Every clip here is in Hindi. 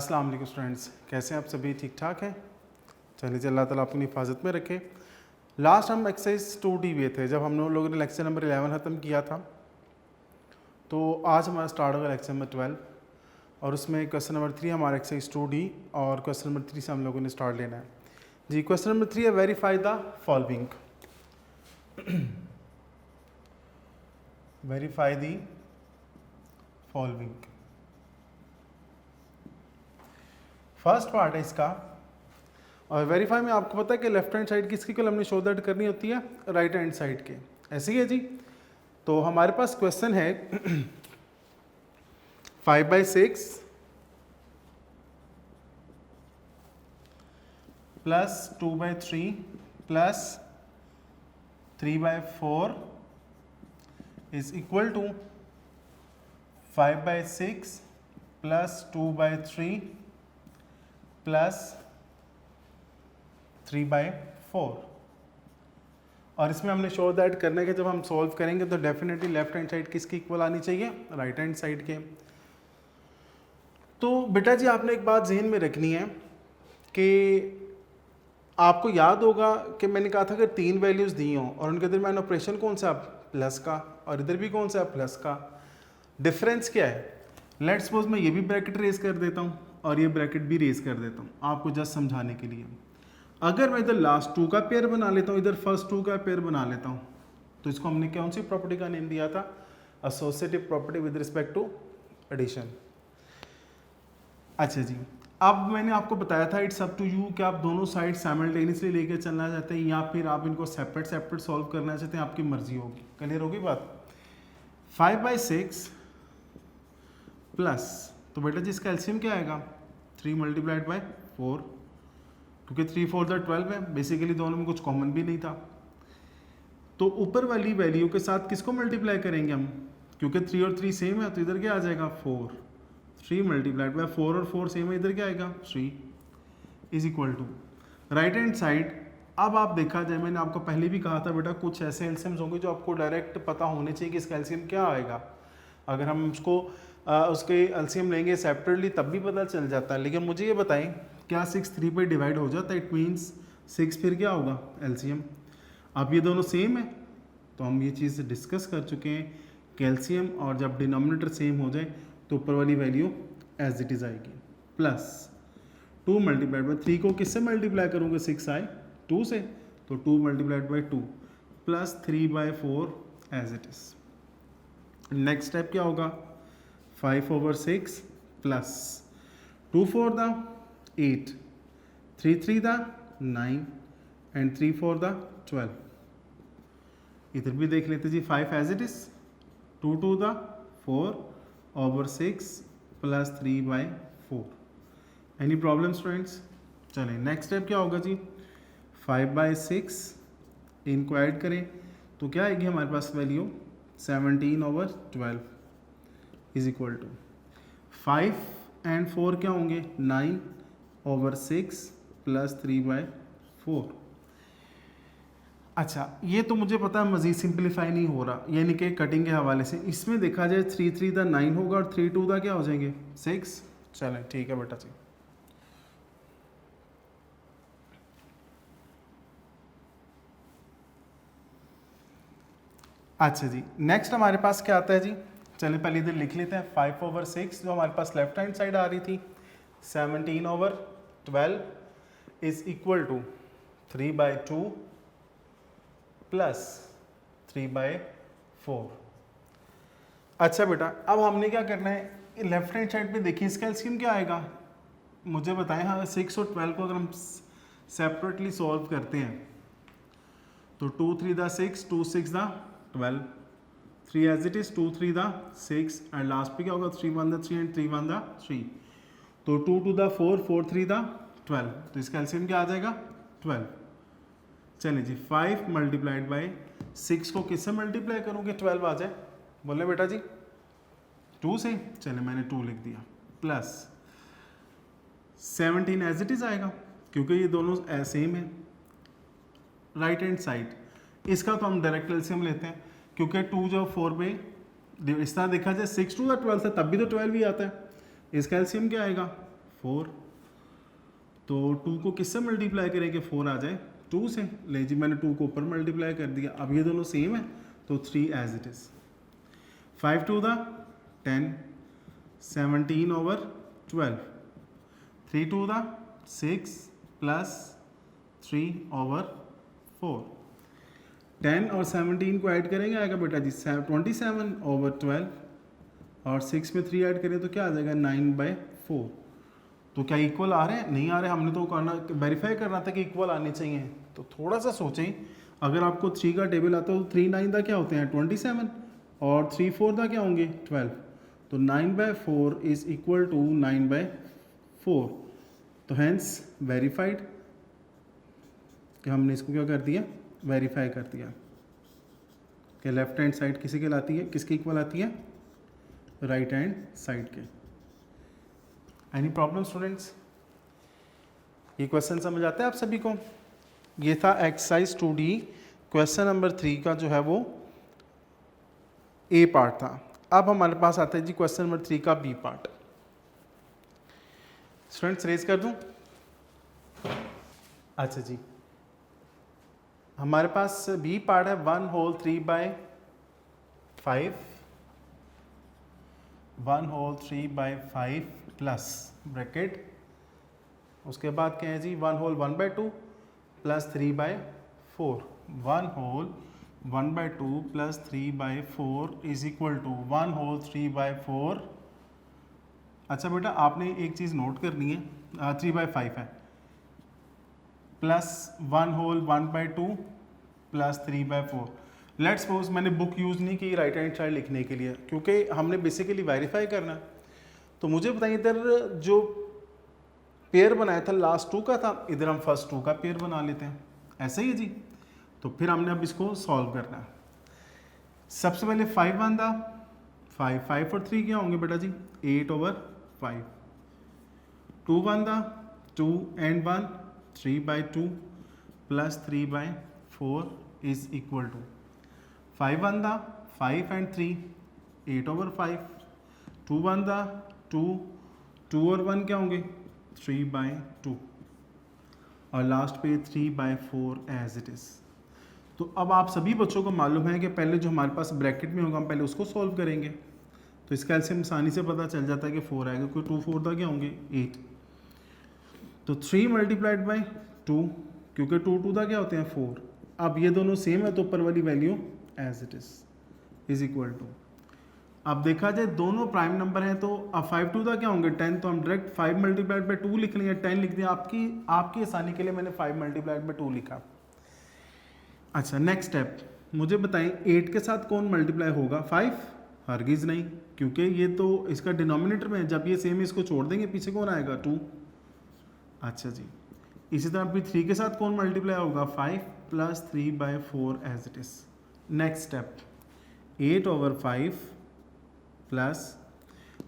अस्सलाम वालेकुम स्टूडेंट्स, कैसे हैं आप सभी? ठीक ठाक हैं? चलिए अल्लाह ताला अपनी हिफाजत में रखे। लास्ट हम एक्सरसाइज 2D में थे जब हम लोगों ने लेक्चर नंबर 11 ख़त्म किया था। तो आज हमारा स्टार्ट होगा लेक्चर नंबर 12 और उसमें क्वेश्चन नंबर 3 हमारा एक्सरसाइज 2D और क्वेश्चन नंबर 3 से हम लोगों ने स्टार्ट लेना है जी। क्वेश्चन नंबर 3 है verify the following. Verify the following first part है इसका। और वेरीफाई में आपको पता है कि लेफ्ट हैंड साइड किसकी कॉलम हमने शो दैट करनी होती है, राइट हैंड साइड के। ऐसे ही है जी। तो हमारे पास क्वेश्चन है 5/6 plus 2/3 plus 3/4 is equal to 5/6 plus 2/3 plus 3/4। और इसमें हमने शो दैट करने के जब हम सॉल्व करेंगे तो डेफिनेटली लेफ्ट हैंड साइड किसकी इक्वल आनी चाहिए, राइट हैंड साइड के। तो बेटा जी आपने एक बात जहन में रखनी है कि आपको याद होगा कि मैंने कहा था कि 3 वैल्यूज़ दी हों और उनके दरमियान ऑपरेशन कौन सा, प्लस का, और इधर भी कौन सा, प्लस का। डिफरेंस क्या है? लेट्स सपोज मैं ये भी ब्रैकेट रेज कर देता हूँ और ये ब्रैकेट भी रेज कर देता हूँ आपको जस्ट समझाने के लिए। अगर मैं इधर लास्ट 2 का पेयर बना लेता हूँ, इधर फर्स्ट 2 का पेयर बना लेता हूँ, तो इसको हमने कौन सी प्रॉपर्टी का नेम दिया था, associative property with respect to addition. अच्छा जी, अब मैंने आपको बताया था इट्स अप टू यू कि आप दोनों साइड साइमल्टेनियसली लेके चलना चाहते हैं या फिर आप इनको सेपरेट सेपरेट सॉल्व करना चाहते हैं, आपकी मर्जी होगी। क्लियर होगी बात? 5/6 प्लस, तो बेटा जी इसका एलसीएम क्या आएगा, 3 × 4, क्योंकि 3 4 12 है। बेसिकली दोनों में कुछ कॉमन भी नहीं था। तो ऊपर वाली वैल्यू के साथ किसको मल्टीप्लाई करेंगे हम, क्योंकि 3 और 3 सेम है तो इधर क्या आ जाएगा 4। 3 × 4 और 4 सेम है, इधर क्या आएगा 3 is equal to right hand side. अब आप देखा जाए, मैंने आपको पहले भी कहा था बेटा कुछ ऐसे एलसीएम्स होंगे जो आपको डायरेक्ट पता होने चाहिए कि इसका एलसीएम क्या आएगा। अगर हम उसको उसके एलसीएम लेंगे सेपरेटली तब भी पता चल जाता है। लेकिन मुझे ये बताएं क्या 6 3 पे डिवाइड हो जाता है? इट मीन्स 6 फिर क्या होगा एलसीएम। अब ये दोनों सेम है तो हम ये चीज़ डिस्कस कर चुके हैं कि एलसीएम और जब डिनोमिनेटर सेम हो जाए तो ऊपर वाली वैल्यू एज इट इज़ आएगी। प्लस 2 × 3 को किससे मल्टीप्लाई करूँगा, 6 आए 2 से, तो 2 × 2 plus 3/4 as it is. Next step क्या होगा, 5/6 प्लस 2 4 द 8, 3 3 द 9 एंड 3 4 द 12। इधर भी देख लेते जी, 5 एज इट इज, 2 2 द 4/6 प्लस 3/4। Any problem students? चलें नेक्स्ट स्टेप क्या होगा जी, 5/6 इनको ऐड करें तो क्या आएगी हमारे पास value, 17/12 is equal to 5 and 4 क्या होंगे, 9/6 प्लस 3/4। अच्छा ये तो मुझे पता है मज़ीद सिंप्लीफाई नहीं हो रहा, यानी कि कटिंग के हवाले से। इसमें देखा जाए 3 3 द 9 होगा और 3 2 द क्या हो जाएंगे 6। चलें ठीक है बेटा जी। अच्छा जी नेक्स्ट हमारे पास क्या आता है जी, चलिए पहले इधर लिख लेते हैं। 5/6 जो हमारे पास लेफ्ट हैंड साइड आ रही थी, 17/12 इज इक्वल टू 3/2 प्लस 3/4। अच्छा बेटा अब हमने क्या करना है, लेफ्ट हैंड साइड पे देखिए इसका एलसीएम क्या आएगा, मुझे बताएं। हाँ 6 और 12 को अगर हम सेपरेटली सॉल्व करते हैं तो 2 3 द 6, 2 6 द 12, 3 एज इट इज, 2 3 द 6 एंड लास्ट पे क्या होगा 3 1 द 3 एंड 3 1 द 3, तो 2 2 द 4, 4 3 द 12, तो इसका एलसीएम क्या आ जाएगा 12। चलिए जी 5 × 6 को किससे मल्टीप्लाई करूँगे 12 आ जाए, बोले बेटा जी 2 से, चले मैंने 2 लिख दिया, प्लस 17 एज इट इज आएगा क्योंकि ये दोनों सेम है राइट हैंड साइड। इसका तो हम डायरेक्ट एलसीएम लेते हैं क्योंकि 2 जो 4 पे इस तरह देखा जाए 6 2 12 था तब भी तो 12 भी आता है। इसका एलसीएम क्या आएगा 4, तो 2 को किससे मल्टीप्लाई करेंगे 4 आ जाए 2 से, ले जी मैंने 2 को ऊपर मल्टीप्लाई कर दिया। अब ये दोनों सेम है तो 3 एज इट इज़। 5 टू द 10, 17 ओवर 12, 3 टू द 6 प्लस 3 ओवर 4। 10 और 17 को ऐड करेंगे आएगा बेटा जी 27 ओवर 12, और 6 में 3 ऐड करें तो क्या आ जाएगा 9/4। तो क्या इक्वल आ रहे हैं? नहीं आ रहे। हमने तो करना वेरीफाई करना था कि इक्वल आने चाहिए। तो थोड़ा सा सोचें, अगर आपको 3 का टेबल आता है तो 3 9 दा क्या होते हैं 27, और 3 4 दा क्या होंगे 12, तो 9/4 इज इक्वल टू 9/4। तो हैंस वेरीफाइड कि हमने इसको क्या कर दिया वेरीफाई कर दिया कि लेफ्ट हैंड साइड किसी के लाती है, किसके इक्वल आती है राइट हैंड साइड के। Any problem students? ये क्वेश्चन समझ आता है आप सभी को? ये था एक्सरसाइज 2D क्वेश्चन नंबर 3 का जो है वो ए पार्ट था। अब हमारे पास आता है जी क्वेश्चन नंबर 3 का बी पार्ट। स्टूडेंट्स रेज कर दूं? अच्छा जी, हमारे पास बी पार्ट है 1 होल 3/5, 1 होल 3/5 प्लस ब्रैकेट, उसके बाद क्या है जी 1 whole 1/2 plus 3/4, 1 whole 1/2 plus 3/4 is equal to 1 whole 3/4। अच्छा बेटा आपने एक चीज़ नोट करनी है, 3/5 है, plus 1 whole 1/2 plus 3/4। Let's suppose मैंने बुक यूज़ नहीं की राइट हैंड साइड लिखने के लिए, क्योंकि हमने बेसिकली वेरीफाई करना है। तो मुझे बताइए इधर जो पेयर बनाया था लास्ट 2 का था, इधर हम फर्स्ट 2 का पेयर बना लेते हैं, ऐसा ही है जी। तो फिर हमने अब इसको सॉल्व करना है। सबसे पहले 5 बांधा, 5 और 3 क्या होंगे बेटा जी 8/5, 2 बांधा 2 and 1 3/2 plus 3/4 is equal to 5 बांधा 5 and 3 8/5, 2 बांधा 2 और 1 क्या होंगे 3/2, और लास्ट पे 3/4 एज इट इज़। तो अब आप सभी बच्चों को मालूम है कि पहले जो हमारे पास ब्रैकेट में होगा हम पहले उसको सॉल्व करेंगे। तो इसका एलसीएम आसानी से पता चल जाता है कि 4 आएगा, क्योंकि 2 4 दा क्या होंगे 8। तो 3 मल्टीप्लाइड बाई 2, क्योंकि 2 2 दा क्या होते हैं 4। अब ये दोनों सेम है तो ऊपर वाली value as it is equal to, अब देखा जाए दोनों प्राइम नंबर हैं तो अब 5 2 दा क्या होंगे 10, तो हम डायरेक्ट 5 मल्टीप्लाइड बाई 2 लिख लेंगे, 10 लिख दिया। आपकी आसानी के लिए मैंने 5 मल्टीप्लाइड बाई 2 लिखा। अच्छा नेक्स्ट स्टेप, मुझे बताएं 8 के साथ कौन मल्टीप्लाई होगा 5? हरगिज़ नहीं, क्योंकि ये तो इसका डिनोमिनेटर में है, जब ये सेम इसको छोड़ देंगे पीछे कौन आएगा 2। अच्छा जी, इसी तरह फिर 3 के साथ कौन मल्टीप्लाई होगा 5 plus 3/4 as it is. Next step 8/5 plus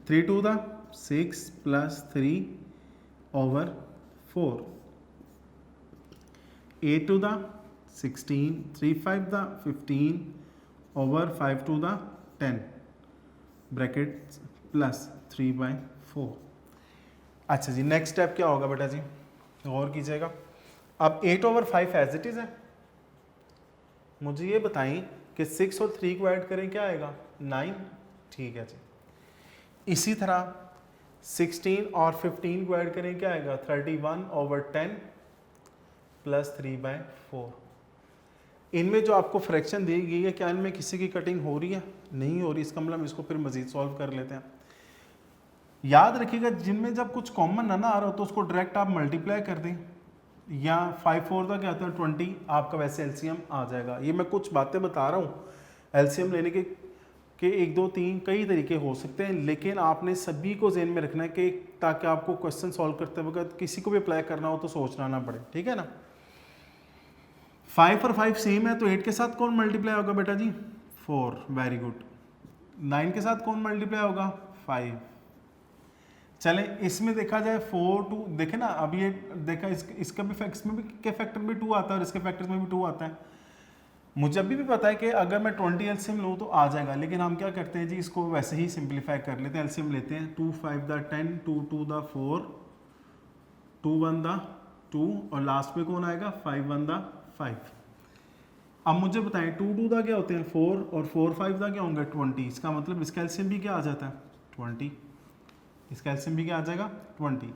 3 2 दा 6 प्लस 3/4, 8 2 दा 16, 3 5 दा 15 ओवर 5 2 दा 10 ब्रैकेट प्लस 3/4। अच्छा जी नेक्स्ट स्टेप क्या होगा बेटा जी, और कीजिएगा। अब 8/5 एज इट इज़ है, मुझे ये बताएं कि 6 और 3 को ऐड करें क्या आएगा 9, ठीक है जी। इसी तरह 16 और 15 को ऐड करें क्या आएगा 31/10 प्लस 3/4। इनमें जो आपको फ्रैक्शन दी गई है क्या इनमें किसी की कटिंग हो रही है? नहीं हो रही। इसका मतलब हम इसको फिर मजीद सॉल्व कर लेते हैं। याद रखिएगा जिनमें जब कुछ कॉमन ना आ रहा हो तो उसको डायरेक्ट आप मल्टीप्लाई कर दें, या 5 4 का क्या होता है 20, आपका वैसे एलसीएम आ जाएगा। ये मैं कुछ बातें बता रहा हूँ एलसीएम लेने के 1 2 3 कई तरीके हो सकते हैं, लेकिन आपने सभी को ज़हन में रखना है कि ताकि आपको क्वेश्चन सॉल्व करते वक्त किसी को भी अप्लाई करना हो तो सोचना ना पड़े, ठीक है ना। 5 और 5 सेम है तो 8 के साथ कौन मल्टीप्लाई होगा बेटा जी 4, वेरी गुड। 9 के साथ कौन मल्टीप्लाई होगा 5। चलें इसमें देखा जाए 4 2, देखें ना अब ये देखा इसका भी इसमें भी के फैक्टर में 2 आता है और इसके फैक्टर में भी 2 आता है। मुझे अभी भी पता है कि अगर मैं 20 एलसीएम लूँ तो आ जाएगा, लेकिन हम क्या करते हैं जी इसको वैसे ही सिंप्लीफाई कर लेते हैं, एलसीएम लेते हैं 2 5 दा 10, 2 2 दा 4, 2 1 दा 2 और लास्ट में कौन आएगा 5 1 दा 5। अब मुझे बताएं 2 2 दा क्या होते हैं 4 और 4 5 दा क्या होंगे 20। इसका मतलब इसका एलसीएम भी क्या आ जाता है 20। इसका एलसीएम भी क्या आ जाएगा 20।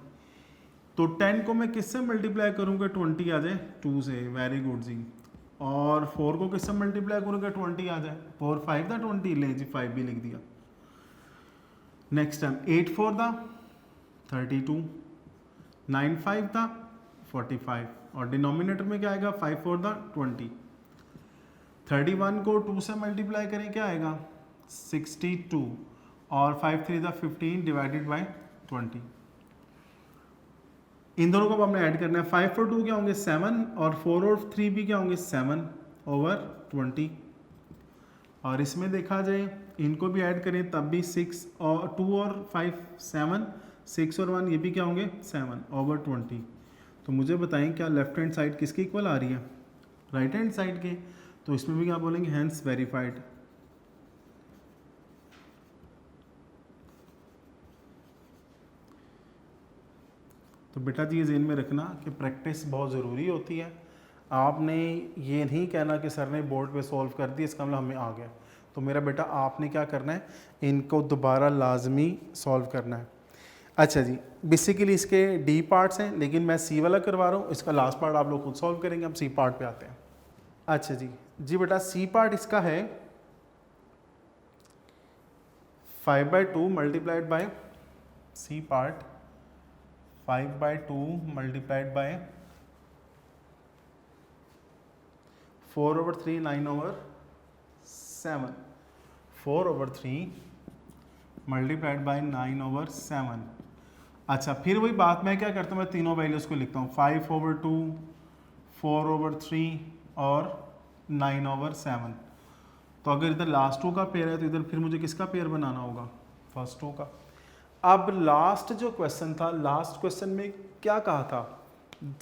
तो 10 को मैं किससे मल्टीप्लाई करूँगा 20 आ जाए 2 से, वेरी गुड जी। और 4 को किससे मल्टीप्लाई करूँगा 20 आ जाए, 4 5 था 20, ले जी 5 भी लिख दिया। नेक्स्ट टाइम 8 4 था 32, 9 5 था 45 और डिनोमिनेटर में क्या आएगा 5 4 था 20। 31 को 2 से मल्टीप्लाई करें क्या आएगा 62 और 5 3 था 15 डिवाइडेड बाय 20। इन दोनों को अब हमने ऐड करना है। 5 और 2 क्या होंगे 7 और 4 और 3 भी क्या होंगे 7 ओवर 20। और इसमें देखा जाए इनको भी ऐड करें तब भी 6 और 2 और 5 7, 6 और 1 ये भी क्या होंगे 7 ओवर 20। तो मुझे बताएं क्या लेफ्ट हैंड साइड किसके इक्वल आ रही है राइट हैंड साइड के। तो इसमें भी क्या बोलेंगे हैंस वेरीफाइड। तो बेटा जी ये ज़हन में रखना कि प्रैक्टिस बहुत ज़रूरी होती है। आपने ये नहीं कहना कि सर ने बोर्ड पे सॉल्व कर दिया इसका मतलब हमें आ गया। तो मेरा बेटा आपने क्या करना है इनको दोबारा लाजमी सॉल्व करना है। अच्छा जी बेसिकली इसके डी पार्ट्स हैं लेकिन मैं सी वाला करवा रहा हूँ, इसका लास्ट पार्ट आप लोग खुद सॉल्व करेंगे। हम सी पार्ट पे आते हैं। अच्छा जी बेटा सी पार्ट इसका है 5/2 multiplied by C part 5/2 multiplied by 4/3 9/7 4/3 multiplied by 9/7। अच्छा फिर वही बात मैं क्या करता हूँ मैं तीनों वैल्यूज़ को लिखता हूँ 5/2 4/3 और 9/7। तो अगर इधर लास्ट 2 का पेयर है तो इधर फिर मुझे किसका पेयर बनाना होगा फर्स्ट 2 का। अब लास्ट जो क्वेश्चन था लास्ट क्वेश्चन में क्या कहा था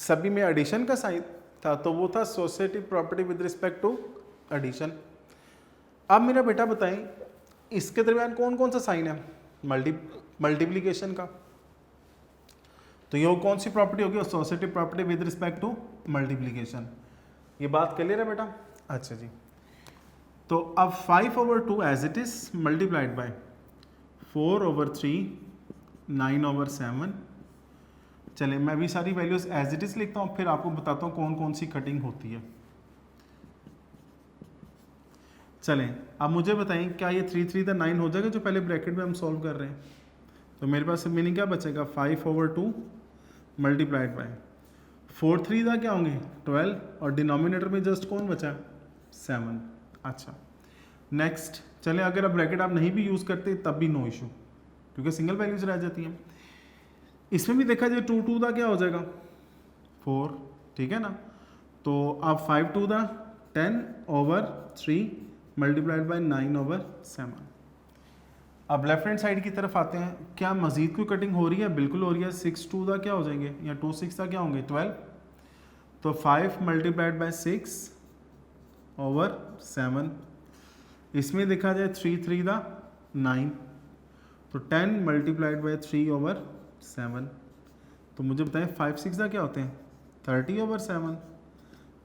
सभी में एडिशन का साइन था तो वो था associative property with respect to addition. अब मेरा बेटा बताएं इसके दरमियान कौन कौन सा साइन है मल्टीप्लिकेशन का। तो ये कौन सी प्रॉपर्टी होगी associative property with respect to multiplication. ये बात क्लियर है बेटा। अच्छा जी तो अब 5/2 as it is multiplied by 4/3 9/7। चले मैं भी सारी वैल्यूज एज इट इज लिखता हूँ फिर आपको बताता हूँ कौन कौन सी कटिंग होती है। चलें अब मुझे बताएं क्या ये 3 3 9 हो जाएगा जो पहले ब्रैकेट में हम सॉल्व कर रहे हैं। तो मेरे पास मीनिंग क्या बचेगा 5/2 मल्टीप्लाइड बाय 4 3 क्या होंगे 12 और डिनोमिनेटर में जस्ट कौन बचा 7। अच्छा नेक्स्ट चले अगर अब ब्रैकेट आप नहीं भी यूज़ करते तब भी नो इशू क्योंकि सिंगल वैल्यूज रह जाती हैं। इसमें भी देखा जाए 2 2 क्या हो जाएगा 4 ठीक है ना। तो अब 5 2 10/3 मल्टीप्लाइड बाय 9/7। अब लेफ्ट हैंड साइड की तरफ आते हैं क्या मजीद कोई कटिंग हो रही है बिल्कुल हो रही है। 6 2 क्या हो जाएंगे या 2 6 क्या होंगे 12। तो 5 मल्टीप्लाइड बाय 6/7। इसमें देखा जाए 3 3 9 तो 10 मल्टीप्लाइड बाय 3/7। तो मुझे बताएं 5 6 क्या होते हैं 30/7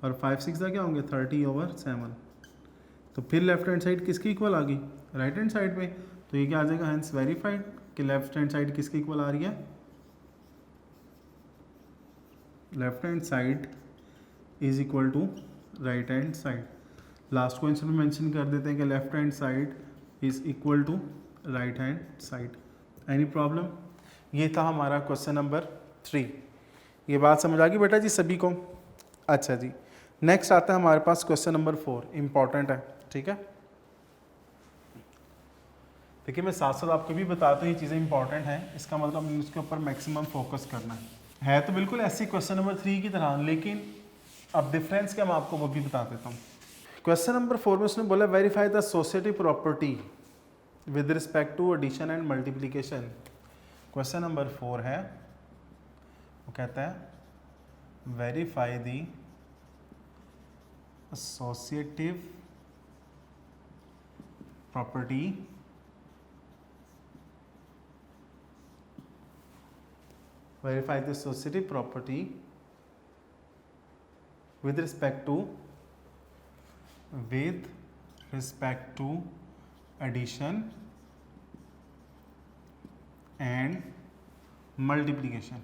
और 5 6 क्या होंगे 30/7। तो फिर लेफ्ट हैंड साइड किसकी इक्वल आ गई राइट हैंड साइड पे। तो ये क्या आ जाएगा हेंस वेरीफाइड कि लेफ्ट हैंड साइड किसकी इक्वल आ रही है left hand side is equal to right hand side. Last question में मेंशन कर देते हैं कि left hand side is equal to right hand side. Any problem. ये था हमारा क्वेश्चन नंबर 3। ये बात समझ आ गई बेटा जी सभी को। अच्छा जी नेक्स्ट आता है हमारे पास क्वेश्चन नंबर 4 इंपॉर्टेंट है ठीक है। देखिए मैं साथ साथ आपको भी बताता हूँ ये चीज़ें इंपॉर्टेंट हैं इसका मतलब हमें इसके ऊपर मैक्सिमम फोकस करना है तो बिल्कुल ऐसी क्वेश्चन नंबर 3 की तरह लेकिन अब डिफरेंस क्या मैं आपको वो भी बता देता हूँ। क्वेश्चन नंबर 4 में उसने बोला verify the associative property with respect to addition and multiplication. Question number 4 है वो कहता है verify the associative property verify the associative property with respect to addition and multiplication.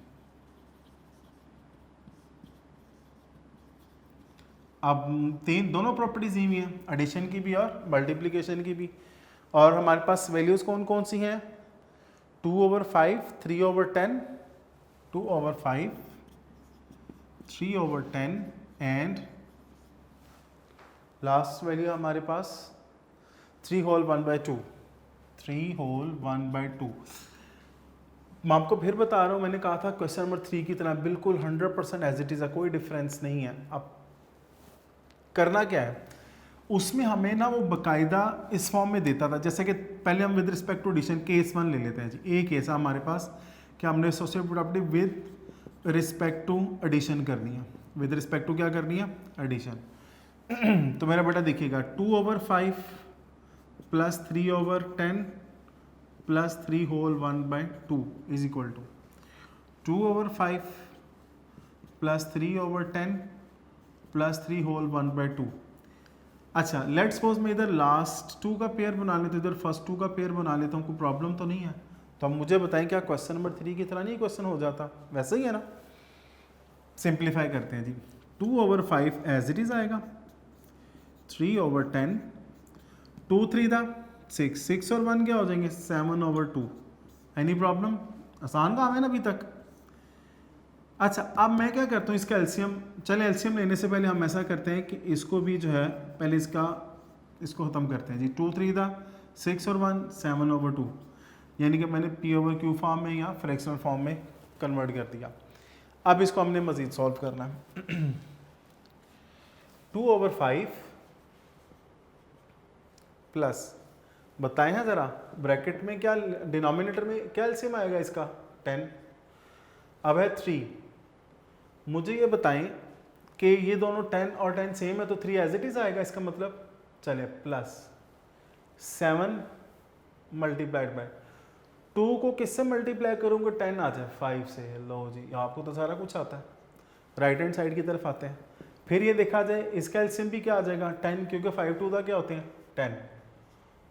अब दोनों प्रॉपर्टीज दी हुई हैं, एडिशन की भी और मल्टीप्लिकेशन की भी, और हमारे पास वैल्यूज कौन कौन सी हैं? 2/5, 3/10, 2/5, 3/10 एंड लास्ट वैल्यू हमारे पास 3 होल 1/2, 3 होल 1/2। मैं आपको फिर बता रहा हूँ, मैंने कहा था क्वेश्चन नंबर 3 की तरह बिल्कुल 100% एज इट इज़ है, कोई डिफरेंस नहीं है। अब करना क्या है, उसमें हमें ना वो बकायदा इस फॉर्म में देता था, जैसे कि पहले हम with respect to addition case 1 ले लेते हैं जी। एक केस है हमारे पास कि हमने associative property with respect to addition करनी है। विद रिस्पेक्ट टू क्या करनी है? एडिशन। तो मेरा बेटा देखिएगा 2/5 plus 3/10 plus 3 whole 1/2 is equal to 2/5 plus 3/10 plus 3 whole 1/2। अच्छा, लेट सपोज मैं इधर लास्ट 2 का पेयर बना लेता हूँ, इधर फर्स्ट 2 का पेयर बना लेता हूँ, कोई प्रॉब्लम तो नहीं है? तो अब मुझे बताएं क्या क्वेश्चन नंबर 3 की तरह नहीं क्वेश्चन हो जाता? वैसे ही है ना। सिंप्लीफाई करते हैं जी। 2/5 एज इट इज आएगा, 3/10, 2 3 था 6, 6 और 1 क्या हो जाएंगे? 7/2। Any problem? आसान काम है ना अभी तक। अच्छा, अब मैं क्या करता हूँ, इसका एलसीएम, चले एलसीएम लेने से पहले हम ऐसा करते हैं कि इसको भी जो है पहले इसको ख़त्म करते हैं जी। 2 3 था 6 और 1 7/2, यानी कि मैंने P/Q फॉर्म में या फ्रैक्शनल फॉर्म में कन्वर्ट कर दिया। अब इसको हमने मज़ीद सॉल्व करना है। 2/5 प्लस, बताएं हैं ज़रा ब्रैकेट में क्या, डिनोमिनेटर में क्या एलसीएम आएगा इसका? 10। अब है 3, मुझे ये बताएं कि ये दोनों 10 और 10 सेम है तो 3 एज इट इज आएगा, इसका मतलब चले प्लस 7 मल्टीप्लाइड बाय 2 को किससे मल्टीप्लाई करूँगा? 10 आ जाए 5 से। लो जी, आपको तो सारा कुछ आता है। राइट हैंड साइड की तरफ आते हैं, फिर ये देखा जाए इसका एलसीएम भी क्या आ जाएगा? 10, क्योंकि 5 2 क्या होते हैं? 10।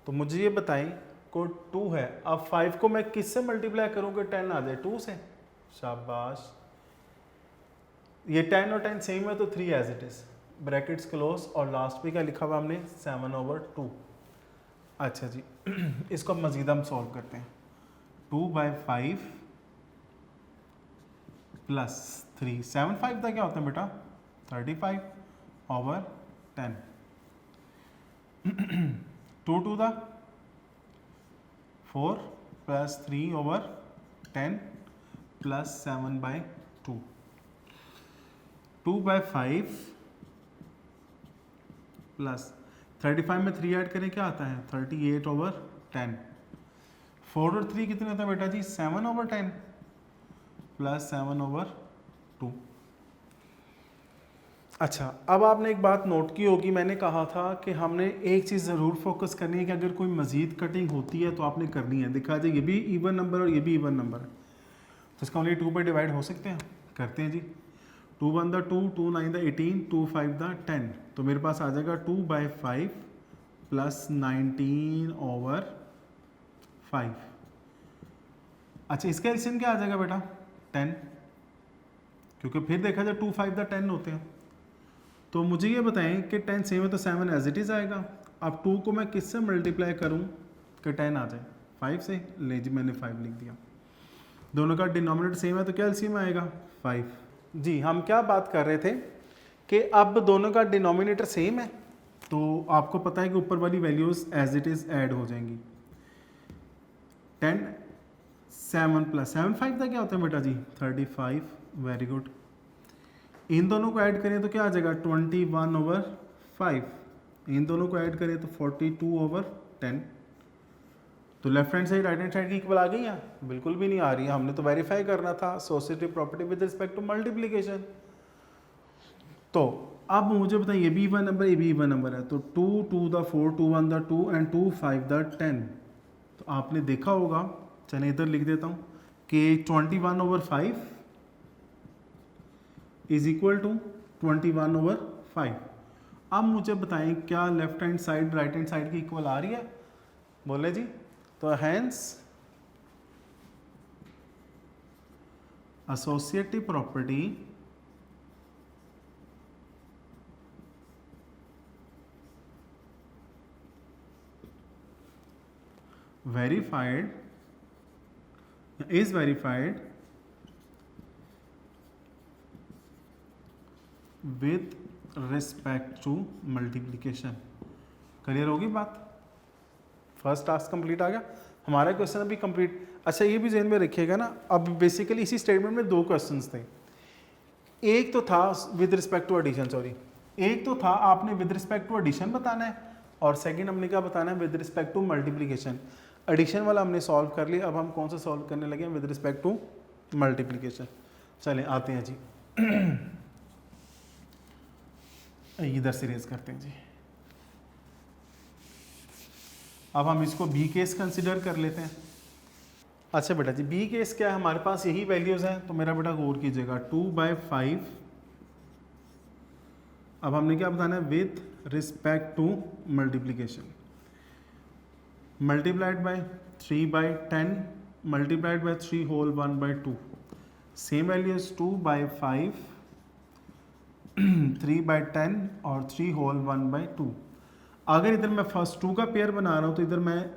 तो मुझे ये बताएं को 2 है, अब 5 को मैं किससे मल्टीप्लाई करूँगा? 10 आ जाए 2 से। शाबाश, ये 10 और 10 सेम है तो 3 as it is, brackets close, और लास्ट पे क्या लिखा हुआ हमने? 7/2। अच्छा जी, इसको अब मजीद हम सॉल्व करते हैं। 2/5 प्लस 3, 7 5 का क्या होता है बेटा? 35/10। 2 2 था 4 प्लस 3/10 प्लस 7/2। 2/5 प्लस 35 में 3 ऐड करें क्या आता है? 38/10। 4 और 3 कितने होता है बेटा जी? 7/10 प्लस 7/2। अच्छा, अब आपने एक बात नोट की होगी, मैंने कहा था कि हमने एक चीज़ ज़रूर फोकस करनी है कि अगर कोई मज़ीद कटिंग होती है तो आपने करनी है। दिखा जाए ये भी इवन नंबर और ये भी इवन नंबर है, तो इसका ओनली 2 पे डिवाइड हो सकते हैं। करते हैं जी। 2 1 2, 2 9 18, 2 5 10, तो मेरे पास आ जाएगा 2/5 प्लस 19/5। अच्छा, इसका एलसीएम क्या आ जाएगा बेटा? 10, क्योंकि फिर देखा जाए 2 5 10 होते हैं। तो मुझे ये बताएं कि 10 सेम है तो 7 एज इट इज़ आएगा। अब 2 को मैं किससे मल्टीप्लाई करूं कि 10 आ जाए? 5 से। ले जी, मैंने 5 लिख दिया। दोनों का डिनोमिनेटर सेम है तो क्या एलसीएम आएगा? 5। जी, हम क्या बात कर रहे थे कि अब दोनों का डिनोमिनेटर सेम है तो आपको पता है कि ऊपर वाली values as it is add हो जाएंगी। 10 7 प्लस 7 5 का क्या होता है बेटा जी? 35। Very good. इन दोनों को ऐड करें तो क्या आ जाएगा? 21/5। इन दोनों को ऐड करें तो 42/10। तो left hand side right hand side की इक्वल आ गई है? बिल्कुल भी नहीं आ रही है। हमने तो वेरीफाई करना था associative property with respect to multiplication. तो अब मुझे बताइए, ये भी इवन नंबर, ये भी इवन नंबर है, तो 2 2 4, 2 1 2 एंड 2 5 10। तो आपने देखा होगा, चलिए इधर लिख देता हूँ कि 21/5 इज इक्वल टू 21/5। अब मुझे बताएं क्या left hand side right hand side की इक्वल आ रही है? बोले जी। तो hence associative property verified is verified with respect to multiplication। Clear होगी बात? फर्स्ट टास्क कंप्लीट आ गया हमारा। क्वेश्चन अभी कंप्लीट। अच्छा ये भी ज़हन में रखिएगा ना, अब बेसिकली इसी स्टेटमेंट में दो क्वेश्चंस थे। एक तो था with respect to addition, sorry, एक तो था आपने विद रिस्पेक्ट टू एडिशन बताना है, और सेकंड हमने क्या बताना है? With respect to multiplication. Addition वाला हमने सॉल्व कर लिया, अब हम कौन सा सॉल्व करने लगे हैं? With respect to multiplication. चलें आते हैं जी, इधर से रेज करते हैं जी। अब हम इसको बी केस कंसिडर कर लेते हैं। अच्छा बेटा जी, बी केस क्या है? हमारे पास यही वैल्यूज़ हैं, तो मेरा बेटा गौर कीजिएगा 2/5। अब हमने क्या बताना है? With respect to multiplication. Multiplied by 3/10 multiplied by 3 whole 1/2। Same values 2/5 3/10 और 3 होल 1/2। अगर इधर मैं फर्स्ट 2 का पेयर बना रहा हूँ तो इधर मैं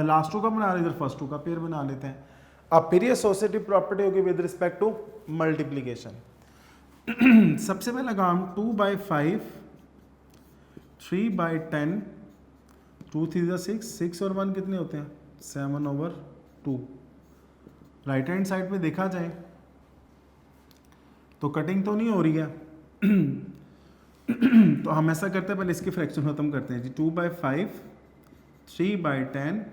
लास्ट 2 का बना रहा हूँ, इधर फर्स्ट 2 का पेयर बना लेते हैं। अब फिर ये एसोसिएटिव प्रॉपर्टी होगी विद रिस्पेक्ट टू मल्टीप्लिकेशन। सबसे पहला काम 2/5 3/10 2 3 6 6 और 1 कितने होते हैं? 7/2। राइट हैंड साइड पे देखा जाए तो कटिंग तो नहीं हो रही है। तो हम ऐसा करते हैं, पहले इसकी फ्रैक्शन खत्म करते हैं जी। 2/5 3/10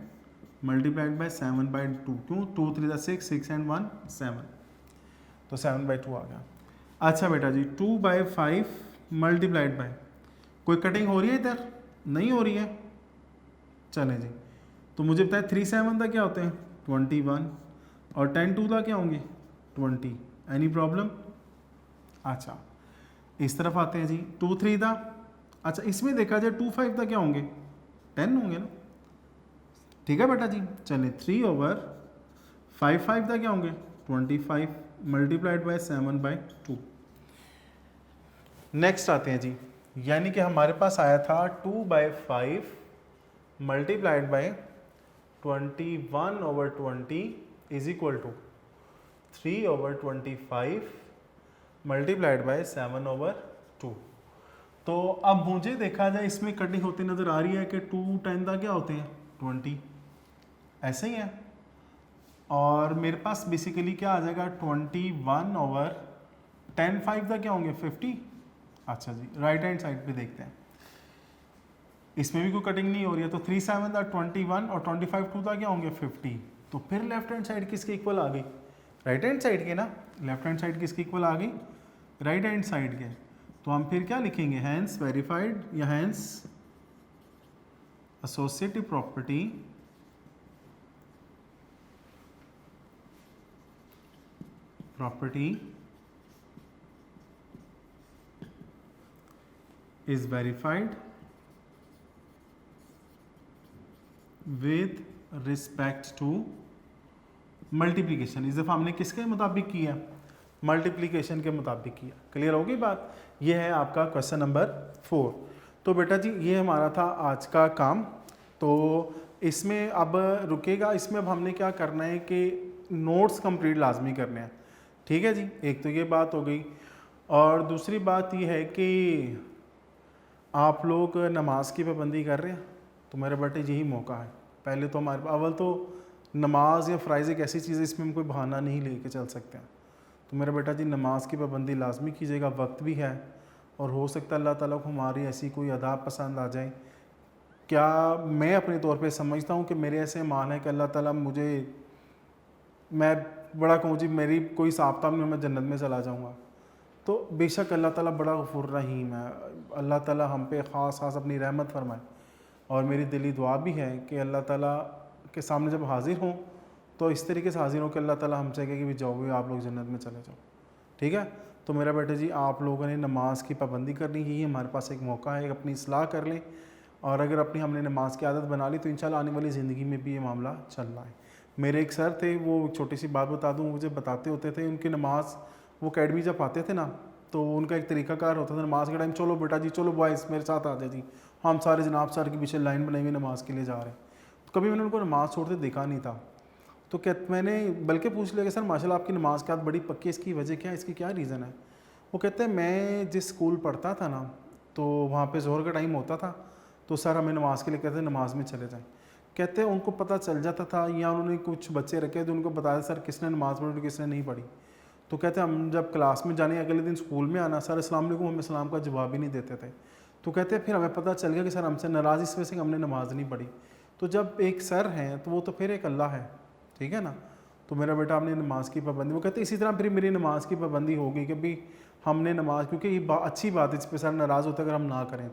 मल्टीप्लाइड बाय 7/2। क्यों? 2 3 6 6 एंड 1 7, तो 7/2 आ गया। अच्छा बेटा जी, 2/5 मल्टीप्लाइड बाय, कोई कटिंग हो रही है इधर? नहीं हो रही है। चलें जी, तो मुझे बताएं 3 7 था क्या होते हैं? 21, और 10 2 था क्या होंगे? 20। Any problem? अच्छा इस तरफ आते हैं जी। 2 3 था, अच्छा इसमें देखा जाए 2 5 था क्या होंगे? 10 होंगे ना। ठीक है बेटा जी, चलें 3/5 5 था क्या होंगे? 25 मल्टीप्लाइड बाय 7/2। नेक्स्ट आते हैं जी, यानी कि हमारे पास आया था 2/5 multiplied by 21/20 is equal to 3/25 multiplied by 7/2। तो अब मुझे देखा जाए इसमें कटिंग होती नज़र आ रही है कि 2 10 था क्या होते हैं? 20, ऐसे ही है। और मेरे पास बेसिकली क्या आ जाएगा? 21/10 5 था क्या होंगे? 50। अच्छा जी, राइट हैंड साइड पे देखते हैं, इसमें भी कोई कटिंग नहीं हो रही है। तो 3 7 था 21 और 25 2 था क्या होंगे? 50। तो फिर लेफ्ट हैंड साइड किसके इक्वल आ गई? राइट हैंड साइड के ना। लेफ्ट हैंड साइड किसके इक्वल आ गई? राइट हैंड साइड के। तो हम फिर क्या लिखेंगे? हैंस वेरीफाइड या hence associative property is verified with respect to multiplication. इस दफ़ा हमने किसके मुताबिक किया? मल्टीप्लिकेशन के मुताबिक किया। क्लियर होगी बात? ये है आपका क्वेश्चन नंबर 4। तो बेटा जी ये हमारा था आज का काम। तो इसमें अब रुकेगा, इसमें अब हमने क्या करना है कि नोट्स कंप्लीट लाजमी करने हैं। ठीक है जी, एक तो ये बात हो गई, और दूसरी बात ये है कि आप लोग नमाज की पाबंदी कर रहे हैं, तो मेरे बेटे यही मौका है। पहले तो हमारे अव्वल तो नमाज या फ़राइज़ एक ऐसी चीज़ है इसमें हम कोई बहाना नहीं लेके चल सकते हैं। तो मेरा बेटा जी नमाज की पाबंदी लाजमी कीजिएगा, वक्त भी है, और हो सकता है अल्लाह ताला को हमारी ऐसी कोई अदा पसंद आ जाए। क्या मैं अपने तौर पे समझता हूँ कि मेरे ऐसे मान है कि अल्लाह ताला मुझे, मैं बड़ा कहूँ जी मेरी कोई साफ्ता नहीं, मैं जन्नत में चला जाऊँगा। तो बेशक अल्लाह ताला बड़ा गफूर रहीम है, अल्लाह ताला हम पे ख़ास अपनी रहमत फरमाए। और मेरी दिली दुआ भी है कि अल्लाह ताला के सामने जब हाजिर हों तो इस तरीके से हाजिर हो कि अल्लाह ताला हमसे कहे कि भी जाओ भी आप लोग जन्नत में चले जाओ। ठीक है, तो मेरा बेटा जी आप लोगों ने नमाज की पाबंदी करनी ही, हमारे पास एक मौका है, अपनी इस्लाह कर लें, और अगर अपनी हमने नमाज की आदत बना ली तो इंशाल्लाह आने वाली ज़िंदगी में भी ये मामला चल रहा है। मेरे एक सर थे, वो छोटी सी बात बता दूँ, मुझे बताते होते थे उनकी नमाज, वो अकेडमी जब आते थे ना तो उनका एक तरीकाकार होता था नमाज के टाइम, चलो बेटा जी चलो बॉयज़ मेरे साथ आ जाए जी, हम सारे जनाब सर के पीछे लाइन बनाई हुई नमाज के लिए जा रहे हैं। तो कभी मैंने उनको नमाज़ छोड़ते देखा नहीं था। तो क्या मैंने बल्कि पूछ लिया कि सर माशाल्लाह आपकी नमाज की आदत बड़ी पक्की है, इसकी वजह क्या है, इसकी क्या रीज़न है? वो कहते हैं मैं जिस स्कूल पढ़ता था ना तो वहाँ पे ज़ोहर का टाइम होता था, तो सर हमें नमाज के लिए कहते हैं नमाज में चले जाएं। कहते हैं उनको पता चल जाता था, या उन्होंने कुछ बच्चे रखे तो उनको बताया सर किसने नमाज पढ़ी किसने नहीं पढ़ी। तो कहते हैं हम जब क्लास में जाने अगले दिन स्कूल में आना, सर अस्सलाम वालेकुम, हमें सलाम का जवाब ही नहीं देते थे। तो कहते हैं फिर हमें पता चल गया कि सर हमसे नाराज़ इस वजह से हमने नमाज नहीं पढ़ी। तो जब एक सर हैं तो वो तो फिर एक अल्लाह है, ठीक है ना। तो मेरा बेटा आपने नमाज की पाबंदी, वो कहते इसी तरह फिर मेरी नमाज की पाबंदी होगी कि भाई हमने नमाज, क्योंकि ये अच्छी बात है, इस पर सर नाराज़ होता है अगर हम ना करें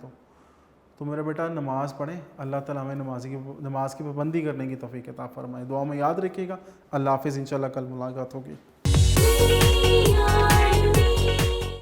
तो मेरा बेटा नमाज़ पढ़ें, अल्लाह ताला हमें नमाज की पाबंदी करने की तौफीक अता फरमाए। दुआ में याद रखिएगा। अल्लाह हाफ़िज़, इंशाल्लाह कल मुलाकात होगी।